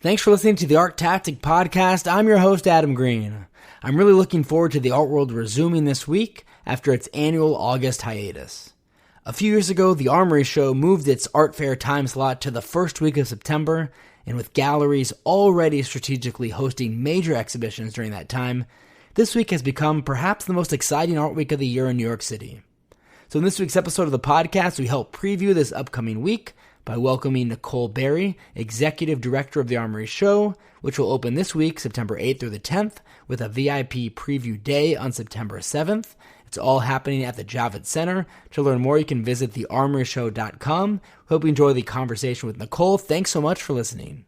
Thanks for listening to the ArtTactic Podcast. I'm your host, Adam Green. I'm really looking forward to the art world resuming this week after its annual August hiatus. A few years ago, the Armory Show moved its art fair time slot to the first week of September, and with galleries already strategically hosting major exhibitions during that time, this week has become perhaps the most exciting art week of the year in New York City. So in this week's episode of the podcast, we help preview this upcoming week by welcoming Nicole Berry, Executive Director of the Armory Show, which will open this week, September 8th through the 10th, with a VIP preview day on September 7th. It's all happening at the Javits Center. To learn more, you can visit thearmoryshow.com. Hope you enjoy the conversation with Nicole. Thanks so much for listening.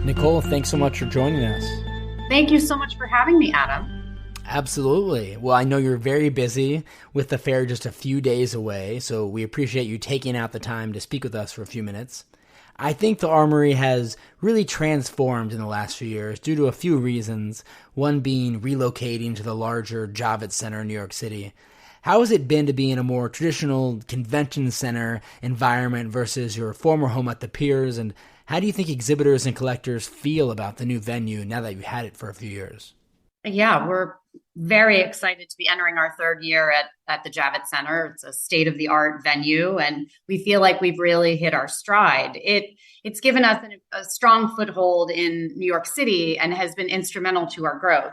Nicole, thanks so much for joining us. Thank you so much for having me, Adam. Absolutely. Well, I know you're very busy with the fair just a few days away, so we appreciate you taking out the time to speak with us for a few minutes. I think the Armory has really transformed in the last few years due to a few reasons, one being relocating to the larger Javits Center in New York City. How has it been to be in a more traditional convention center environment versus your former home at the Piers, and how do you think exhibitors and collectors feel about the new venue now that you've had it for a few years? Yeah, we're very excited to be entering our third year at the Javits Center. It's a state-of-the-art venue, and we feel like we've really hit our stride. It's given us a strong foothold in New York City and has been instrumental to our growth.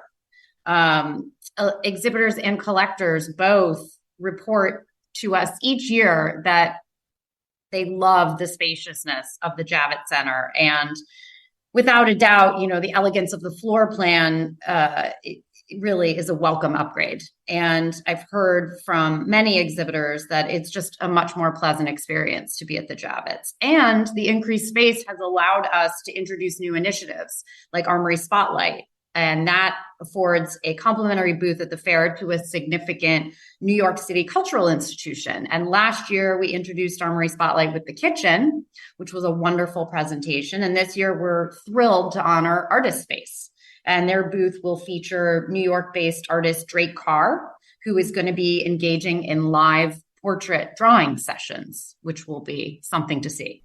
Exhibitors and collectors both report to us each year that they love the spaciousness of the Javits Center. And without a doubt, the elegance of the floor plan it really is a welcome upgrade. And I've heard from many exhibitors that it's just a much more pleasant experience to be at the Javits. And the increased space has allowed us to introduce new initiatives like Armory Spotlight. And that affords a complimentary booth at the fair to a significant New York City cultural institution. And last year, we introduced Armory Spotlight with the kitchen, which was a wonderful presentation. And this year, we're thrilled to honor Artist Space. And their booth will feature New York-based artist Drake Carr, who is going to be engaging in live portrait drawing sessions, which will be something to see.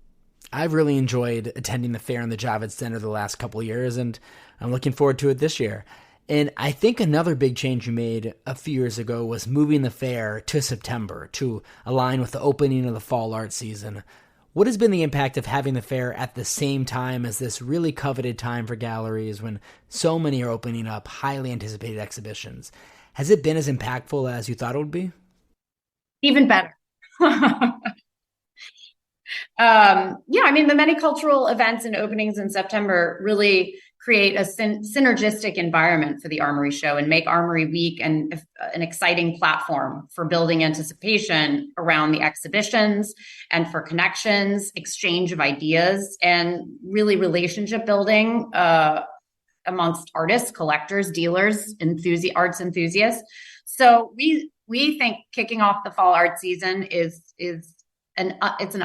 I've really enjoyed attending the fair in the Javits Center the last couple of years, and I'm looking forward to it this year. And I think another big change you made a few years ago was moving the fair to September to align with the opening of the fall art season. What has been the impact of having the fair at the same time as this really coveted time for galleries when so many are opening up highly anticipated exhibitions? Has it been as impactful as you thought it would be? Even better. The many cultural events and openings in September really create a synergistic environment for the Armory Show and make Armory Week an exciting platform for building anticipation around the exhibitions and for connections, exchange of ideas, and really relationship building amongst artists, collectors, dealers, arts enthusiasts. So we think kicking off the fall art season it's an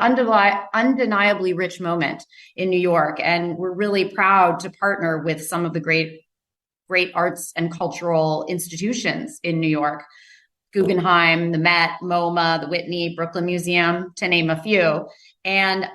undeniably rich moment in New York. And we're really proud to partner with some of the great arts and cultural institutions in New York, Guggenheim, the Met, MoMA, the Whitney, Brooklyn Museum, to name a few. And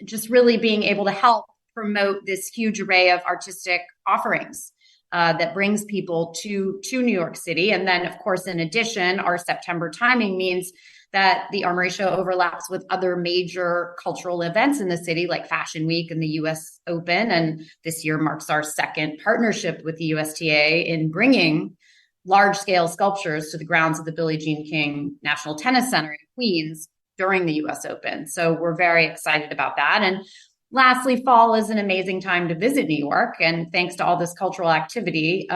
just really being able to help promote this huge array of artistic offerings that brings people to New York City. And then, of course, in addition, our September timing means that the Armory Show overlaps with other major cultural events in the city, like Fashion Week and the U.S. Open. And this year marks our second partnership with the USTA in bringing large-scale sculptures to the grounds of the Billie Jean King National Tennis Center in Queens during the U.S. Open. So we're very excited about that. And lastly, fall is an amazing time to visit New York. And thanks to all this cultural activity,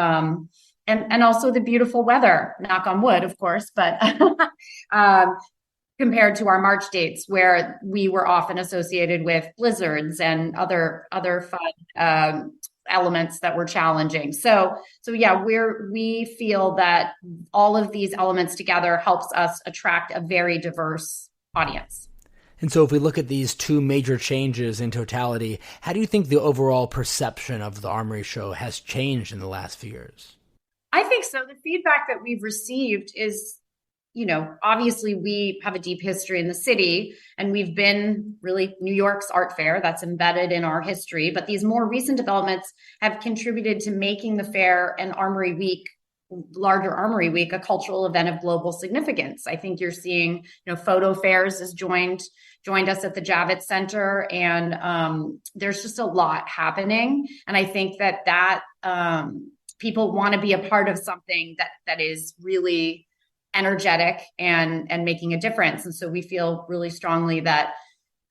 and also the beautiful weather, knock on wood, of course, but compared to our March dates where we were often associated with blizzards and other fun elements that were challenging. So yeah, we feel that all of these elements together helps us attract a very diverse audience. And so if we look at these two major changes in totality, how do you think the overall perception of the Armory Show has changed in the last few years? I think so. The feedback that we've received is, obviously we have a deep history in the city, and we've been really New York's art fair that's embedded in our history. But these more recent developments have contributed to making the fair and Armory Week, larger Armory Week, a cultural event of global significance. I think you're seeing, Photo Fairs has joined us at the Javits Center, and there's just a lot happening. And I think that people want to be a part of something that is really energetic and making a difference. And so we feel really strongly that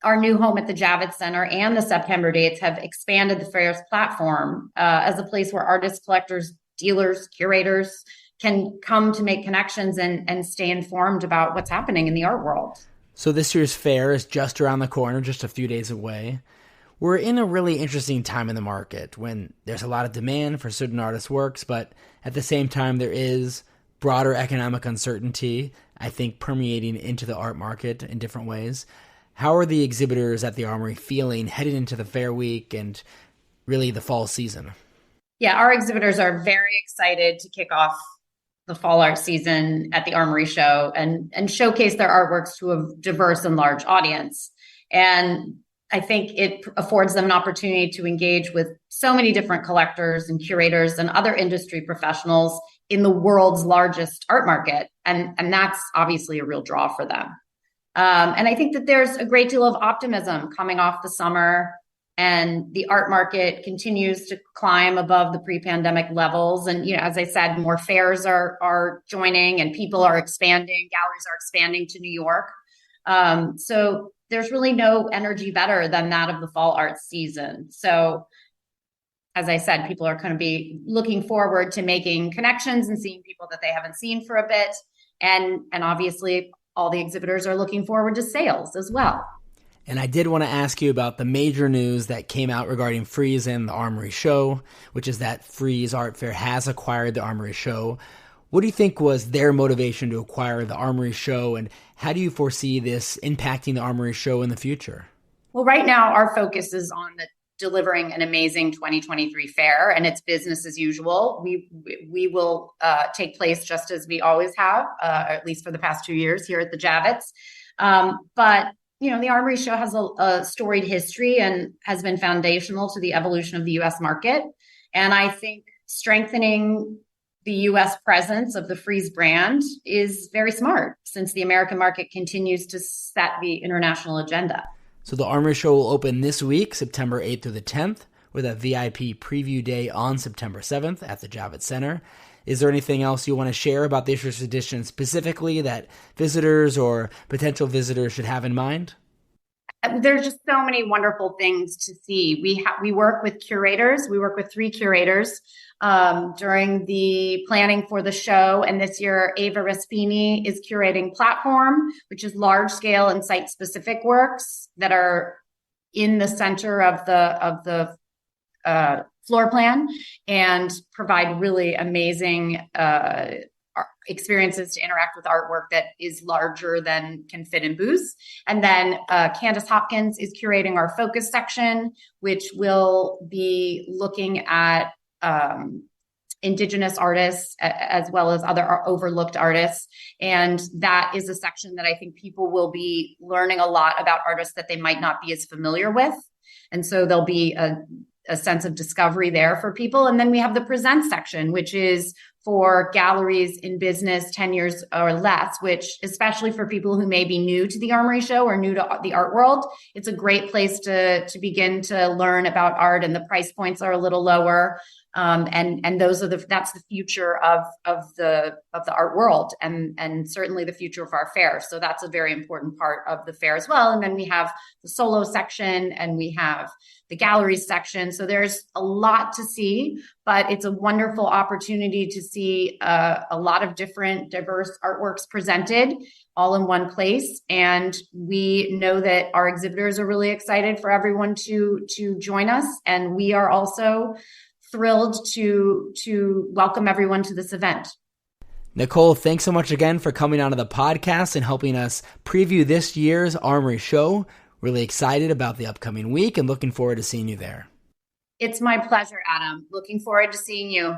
our new home at the Javits Center and the September dates have expanded the fair's platform as a place where artists, collectors, dealers, curators can come to make connections and stay informed about what's happening in the art world. So this year's fair is just around the corner, just a few days away. We're in a really interesting time in the market when there's a lot of demand for certain artists' works, but at the same time there is broader economic uncertainty, I think, permeating into the art market in different ways. How are the exhibitors at the Armory feeling heading into the fair week and really the fall season? Yeah, our exhibitors are very excited to kick off the fall art season at the Armory Show and showcase their artworks to a diverse and large audience. And I think it affords them an opportunity to engage with so many different collectors and curators and other industry professionals in the world's largest art market. And that's obviously a real draw for them. And I think that there's a great deal of optimism coming off the summer, and the art market continues to climb above the pre-pandemic levels. And, as I said, more fairs are joining and people are expanding, galleries are expanding to New York. So there's really no energy better than that of the fall art season. So as I said, people are going to be looking forward to making connections and seeing people that they haven't seen for a bit. And obviously all the exhibitors are looking forward to sales as well. And I did want to ask you about the major news that came out regarding Frieze and the Armory Show, which is that Frieze Art Fair has acquired the Armory Show. What do you think was their motivation to acquire the Armory Show, and how do you foresee this impacting the Armory Show in the future? Well, right now our focus is on delivering an amazing 2023 fair, and it's business as usual. We will take place just as we always have, at least for the past 2 years here at the Javits. But the Armory Show has a storied history and has been foundational to the evolution of the U.S. market. And I think strengthening the U.S. presence of the Frieze brand is very smart, since the American market continues to set the international agenda. So the Armory Show will open this week, September 8th through the 10th, with a VIP preview day on September 7th at the Javits Center. Is there anything else you want to share about this year's edition specifically that visitors or potential visitors should have in mind? There's just so many wonderful things to see. We work with curators. We work with 3 curators during the planning for the show. And this year, Ava Respini is curating Platform, which is large scale and site specific works that are in the center of the floor plan and provide really amazing experiences to interact with artwork that is larger than can fit in booths. And then Candace Hopkins is curating our focus section, which will be looking at Indigenous artists as well as other overlooked artists. And that is a section that I think people will be learning a lot about artists that they might not be as familiar with. And so there'll be a sense of discovery there for people. And then we have the present section, which is for galleries in business 10 years or less, which especially for people who may be new to the Armory Show or new to the art world, it's a great place to begin to learn about art, and the price points are a little lower. And that's the future of the art world, and certainly the future of our fair. So that's a very important part of the fair as well. And then we have the solo section and we have the galleries section. So there's a lot to see, but it's a wonderful opportunity to see a lot of different diverse artworks presented all in one place. And we know that our exhibitors are really excited for everyone to join us. And we are also thrilled to welcome everyone to this event. Nicole, thanks so much again for coming onto the podcast and helping us preview this year's Armory Show. Really excited about the upcoming week and looking forward to seeing you there. It's my pleasure, Adam. Looking forward to seeing you.